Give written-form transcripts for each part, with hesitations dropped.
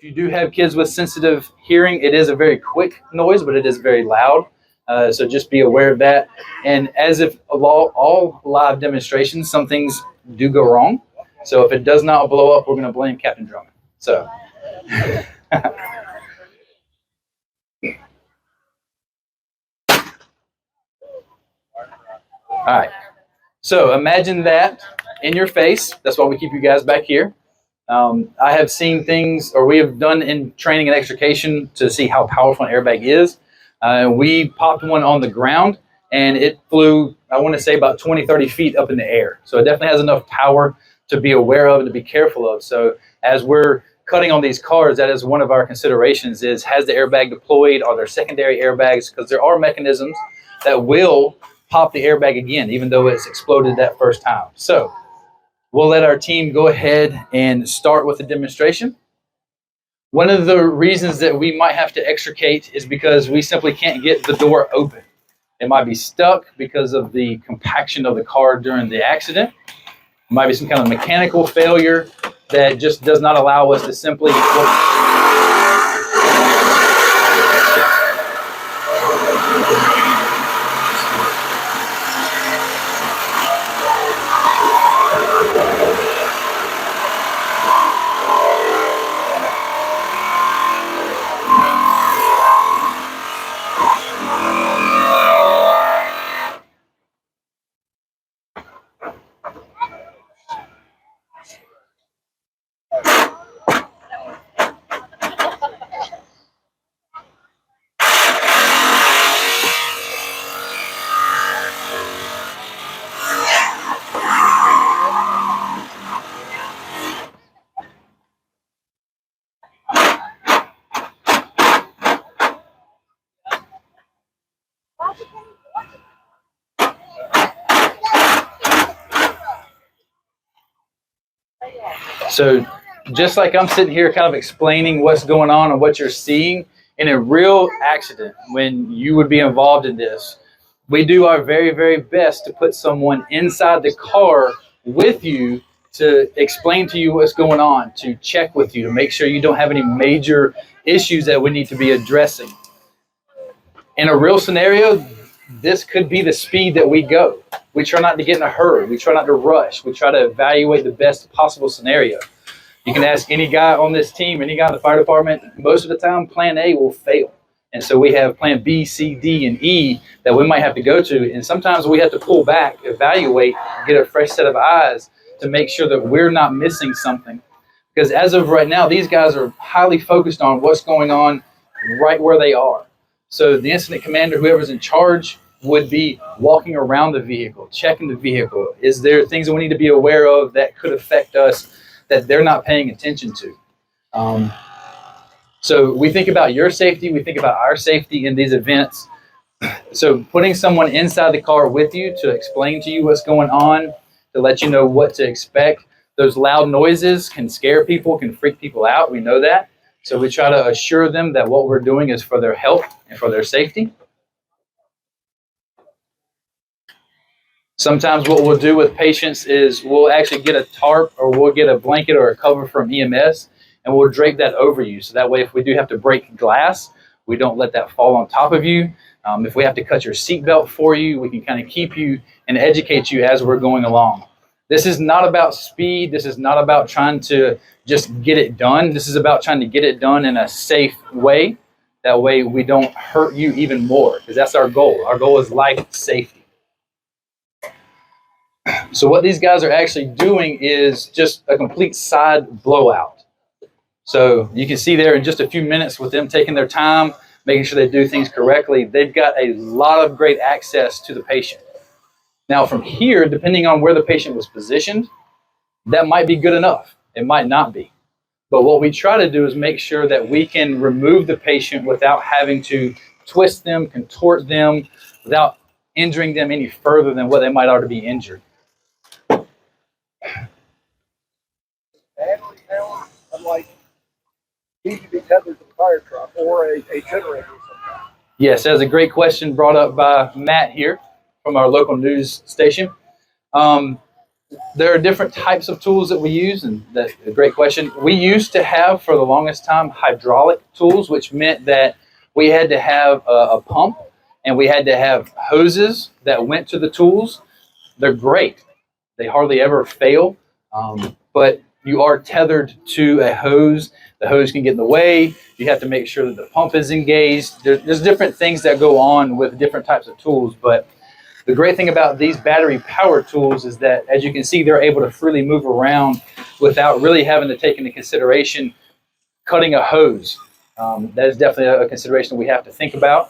you do have kids with sensitive hearing, it is a very quick noise, but it is very loud. So just be aware of that. And as if all live demonstrations, some things do go wrong. So if it does not blow up, we're going to blame Captain Drummond. So. All right. So imagine that in your face. That's why we keep you guys back here. I have seen things, or we have done in training and extrication to see how powerful an airbag is. We popped one on the ground, and it flew, I want to say, about 20, 30 feet up in the air. So it definitely has enough power to be aware of and to be careful of. So as we're cutting on these cars, that is one of our considerations is, has the airbag deployed? Are there secondary airbags? Because there are mechanisms that will pop the airbag again, even though it's exploded that first time. So we'll let our team go ahead and start with the demonstration. One of the reasons that we might have to extricate is because we simply can't get the door open. It might be stuck because of the compaction of the car during the accident. It might be some kind of mechanical failure that just does not allow us to simply So just like I'm sitting here kind of explaining what's going on and what you're seeing in a real accident, when you would be involved in this, we do our very, very best to put someone inside the car with you to explain to you what's going on, to check with you, to make sure you don't have any major issues that we need to be addressing. In a real scenario, this could be the speed that we go. We try not to get in a hurry. We try not to rush. We try to evaluate the best possible scenario. You can ask any guy on this team, any guy in the fire department, most of the time plan A will fail. And so we have plan B, C, D, and E that we might have to go to. And sometimes we have to pull back, evaluate, get a fresh set of eyes to make sure that we're not missing something. Because as of right now, these guys are highly focused on what's going on right where they are. So the incident commander, whoever's in charge, would be walking around the vehicle, checking the vehicle. Is there things that we need to be aware of that could affect us that they're not paying attention to? So we think about your safety, we think about our safety in these events. So putting someone inside the car with you to explain to you what's going on, to let you know what to expect. Those loud noises can scare people, can freak people out. We know that. So we try to assure them that what we're doing is for their health and for their safety. Sometimes what we'll do with patients is we'll actually get a tarp or we'll get a blanket or a cover from EMS and we'll drape that over you. So that way, if we do have to break glass, we don't let that fall on top of you. If we have to cut your seatbelt for you, we can kind of keep you and educate you as we're going along. This is not about speed. This is not about trying to just get it done. This is about trying to get it done in a safe way. That way we don't hurt you even more, because that's our goal. Our goal is life safety. So what these guys are actually doing is just a complete side blowout. So you can see there in just a few minutes with them taking their time, making sure they do things correctly, they've got a lot of great access to the patient. Now from here, depending on where the patient was positioned, that might be good enough. It might not be. But what we try to do is make sure that we can remove the patient without having to twist them, contort them, without injuring them any further than what they might already be injured. Like, need to be tethered to the fire truck or a generator. Yes, that's a great question brought up by Matt here from our local news station. There are different types of tools that we use, and that's a great question. We used to have, for the longest time, hydraulic tools, which meant that we had to have a pump and we had to have hoses that went to the tools. They're great. They hardly ever fail, but you are tethered to a hose. The hose can get in the way. You have to make sure that the pump is engaged. There's different things that go on with different types of tools, but the great thing about these battery power tools is that, as you can see, they're able to freely move around without really having to take into consideration cutting a hose. That is definitely a consideration we have to think about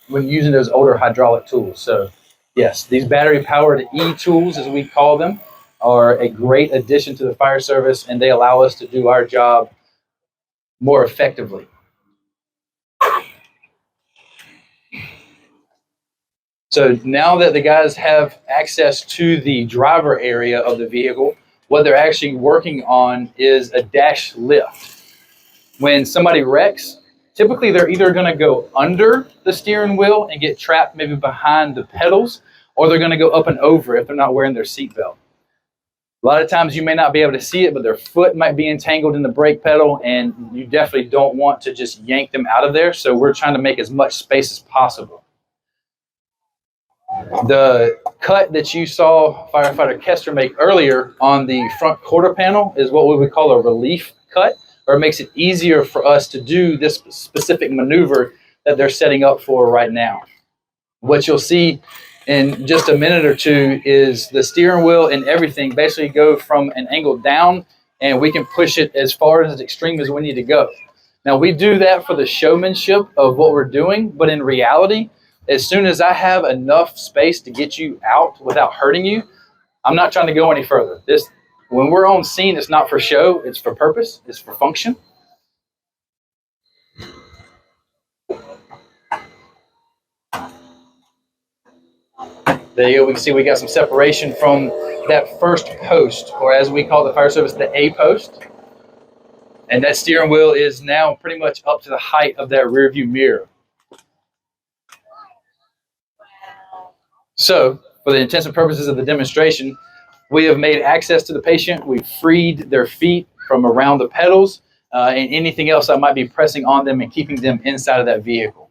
when using those older hydraulic tools. So yes, these battery powered e-tools, as we call them, are a great addition to the fire service, and they allow us to do our job more effectively. So now that the guys have access to the driver area of the vehicle, what they're actually working on is a dash lift. When somebody wrecks, typically they're either going to go under the steering wheel and get trapped maybe behind the pedals, or they're going to go up and over if they're not wearing their seatbelt. A lot of times you may not be able to see it, but their foot might be entangled in the brake pedal, and you definitely don't want to just yank them out of there. So we're trying to make as much space as possible. The cut that you saw firefighter Kester make earlier on the front quarter panel is what we would call a relief cut, or it makes it easier for us to do this specific maneuver that they're setting up for right now. What you'll see in just a minute or two is the steering wheel and everything basically go from an angle down, and we can push it as far as extreme as we need to go. Now, we do that for the showmanship of what we're doing, but in reality, as soon as I have enough space to get you out without hurting you, I'm not trying to go any further. When we're on scene, it's not for show, it's for purpose, it's for function. There you go. We can see we got some separation from that first post, or as we call the fire service, the A post. And that steering wheel is now pretty much up to the height of that rear view mirror. So, for the intents and purposes of the demonstration, we have made access to the patient. We've freed their feet from around the pedals and anything else that might be pressing on them and keeping them inside of that vehicle.